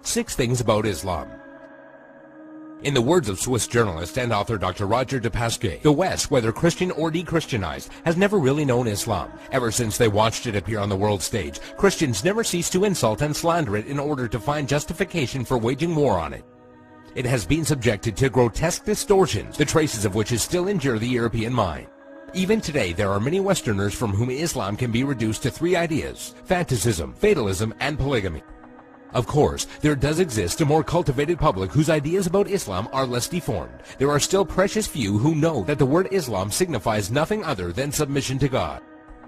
6 Things About Islam. In the words of Swiss journalist and author Dr. Roger de Pasquet, the West, whether Christian or de-Christianized, has never really known Islam. Ever since they watched it appear on the world stage, Christians never cease to insult and slander it in order to find justification for waging war on it. It has been subjected to grotesque distortions, the traces of which still injure the European mind. Even today, there are many Westerners from whom Islam can be reduced to 3 ideas: fanaticism, fatalism, and polygamy. Of course, there does exist a more cultivated public whose ideas about Islam are less deformed. There are still precious few who know that the word Islam signifies nothing other than submission to God.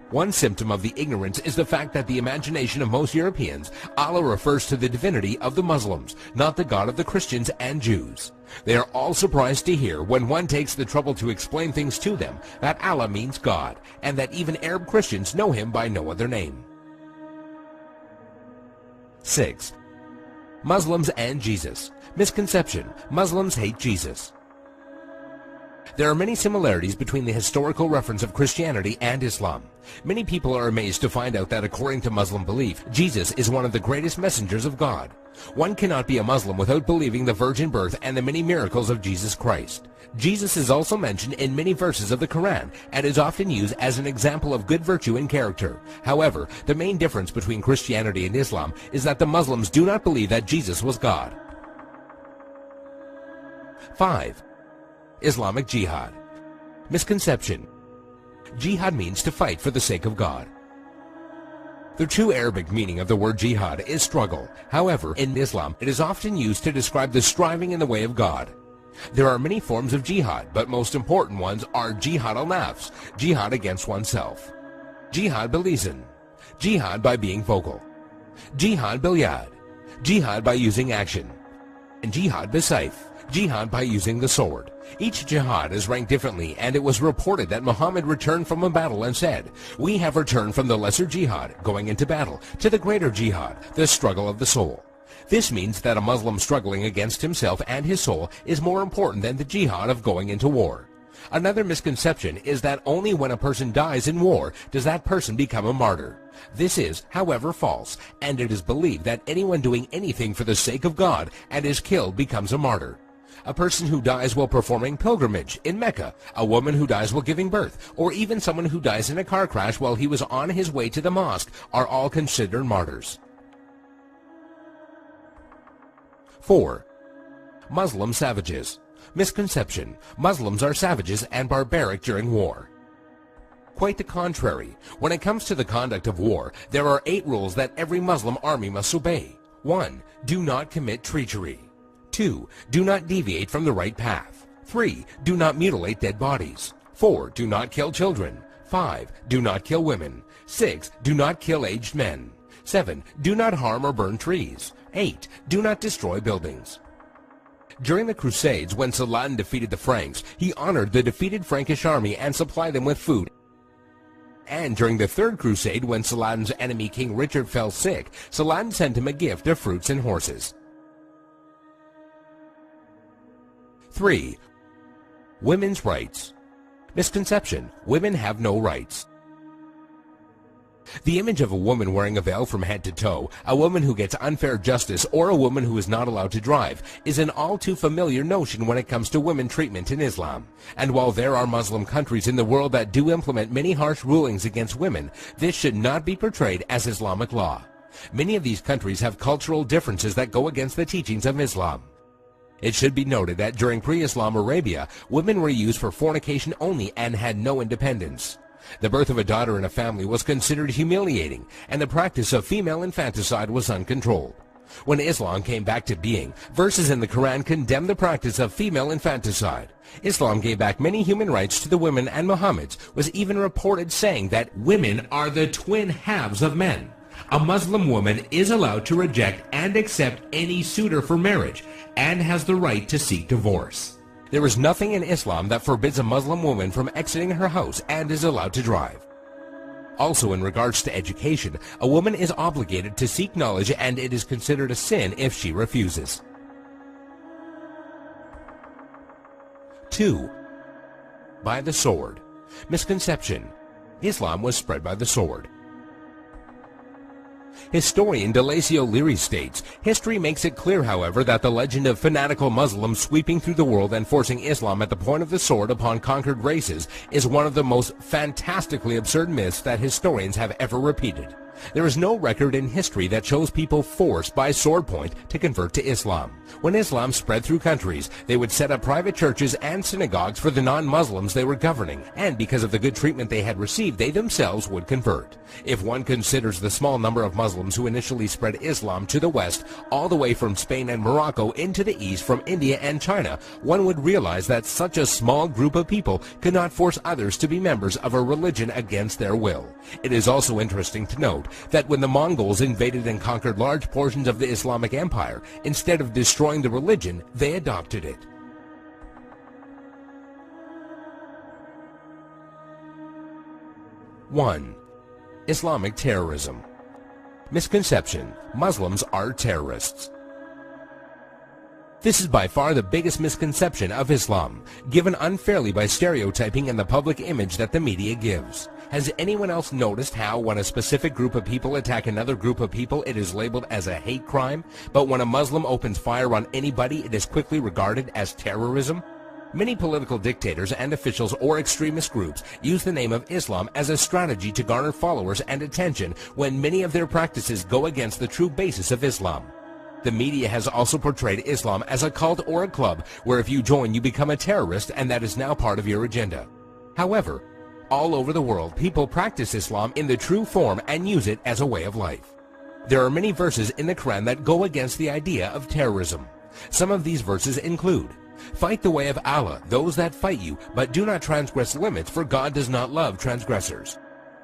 One symptom of the ignorance is the fact that the imagination of most Europeans, Allah refers to the divinity of the Muslims, not the God of the Christians and Jews. They are all surprised to hear, when one takes the trouble to explain things to them, that Allah means God, and that even Arab Christians know him by no other name. 6. Muslims and Jesus. Misconception: Muslims hate Jesus. There are many similarities between the historical reference of Christianity and Islam. Many people are amazed to find out that according to Muslim belief, Jesus is one of the greatest messengers of God. One cannot be a Muslim without believing the virgin birth and the many miracles of Jesus Christ. Jesus is also mentioned in many verses of the Quran and is often used as an example of good virtue and character. However, the main difference between Christianity and Islam is that the Muslims do not believe that Jesus was God. 5. Islamic Jihad. Misconception: Jihad means to fight for the sake of God. The true Arabic meaning of the word jihad is struggle. However, in Islam, it is often used to describe the striving in the way of God. There are many forms of jihad, but most important ones are jihad al-nafs, jihad against oneself, jihad bil-lisan, jihad by being vocal, jihad bil-yad, jihad by using action, and jihad bis-sayf, jihad by using the sword. Each jihad is ranked differently, and it was reported that Muhammad returned from a battle and said, "We have returned from the lesser jihad, going into battle, to the greater jihad, the struggle of the soul." This means that a Muslim struggling against himself and his soul is more important than the jihad of going into war. Another misconception is that only when a person dies in war does that person become a martyr. This is, however, false, and it is believed that anyone doing anything for the sake of God and is killed becomes a martyr. A person who dies while performing pilgrimage in Mecca, a woman who dies while giving birth, or even someone who dies in a car crash while he was on his way to the mosque are all considered martyrs. 4. Muslim savages. Misconception: Muslims are savages and barbaric during war. Quite the contrary. When it comes to the conduct of war, there are 8 rules that every Muslim army must obey. 1. Do not commit treachery. 2. Do not deviate from the right path. 3. Do not mutilate dead bodies. 4. Do not kill children. 5. Do not kill women. 6. Do not kill aged men. 7. Do not harm or burn trees. 8. Do not destroy buildings. During the Crusades, when Saladin defeated the Franks, he honored the defeated Frankish army and supplied them with food. And during the Third Crusade, when Saladin's enemy King Richard fell sick, Saladin sent him a gift of fruits and horses. 3. Women's rights. Misconception: Women have no rights. The image of a woman wearing a veil from head to toe, a woman who gets unfair justice, or a woman who is not allowed to drive is an all too familiar notion when it comes to women treatment in Islam. And while there are Muslim countries in the world that do implement many harsh rulings against women, this should not be portrayed as Islamic law. Many of these countries have cultural differences that go against the teachings of Islam. It should be noted that during pre-Islam Arabia, women were used for fornication only and had no independence. The birth of a daughter in a family was considered humiliating, and the practice of female infanticide was uncontrolled. When Islam came back to being, verses in the Quran condemned the practice of female infanticide. Islam gave back many human rights to the women, and Muhammad was even reported saying that women are the twin halves of men. A Muslim woman is allowed to reject and accept any suitor for marriage and has the right to seek divorce. There is nothing in Islam that forbids a Muslim woman from exiting her house and is allowed to drive. Also, in regards to education, a woman is obligated to seek knowledge, and it is considered a sin if she refuses. 2. By the sword. Misconception: Islam was spread by the sword. Historian Delasio Leary states, "History makes it clear, however, that the legend of fanatical Muslims sweeping through the world and forcing Islam at the point of the sword upon conquered races is one of the most fantastically absurd myths that historians have ever repeated. There is no record in history that shows people forced by sword point to convert to Islam. When Islam spread through countries, they would set up private churches and synagogues for the non-Muslims they were governing, and because of the good treatment they had received, they themselves would convert. If one considers the small number of Muslims who initially spread Islam to the West, all the way from Spain and Morocco into the East from India and China, one would realize that such a small group of people could not force others to be members of a religion against their will. It is also interesting to note that when the Mongols invaded and conquered large portions of the Islamic Empire, instead of destroying the religion, they adopted it." One, Islamic terrorism. Misconception: Muslims are terrorists. This is by far the biggest misconception of Islam, given unfairly by stereotyping and the public image that the media gives. Has anyone else noticed how when a specific group of people attack another group of people, it is labeled as a hate crime, but when a Muslim opens fire on anybody, it is quickly regarded as terrorism? Many political dictators and officials or extremist groups use the name of Islam as a strategy to garner followers and attention when many of their practices go against the true basis of Islam. The media has also portrayed Islam as a cult or a club where if you join you become a terrorist, and that is now part of your agenda. However, all over the world, people practice Islam in the true form and use it as a way of life. There are many verses in the Quran that go against the idea of terrorism. Some of these verses include, "Fight the way of Allah, those that fight you, but do not transgress limits, for God does not love transgressors."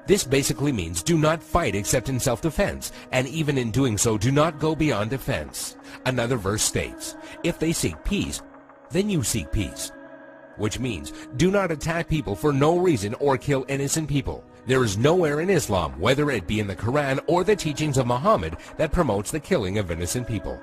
This basically means do not fight except in self-defense, and even in doing so, do not go beyond defense. Another verse states, "If they seek peace, then you seek peace," which means do not attack people for no reason or kill innocent people. There is nowhere in Islam, whether it be in the Quran or the teachings of Muhammad, that promotes the killing of innocent people.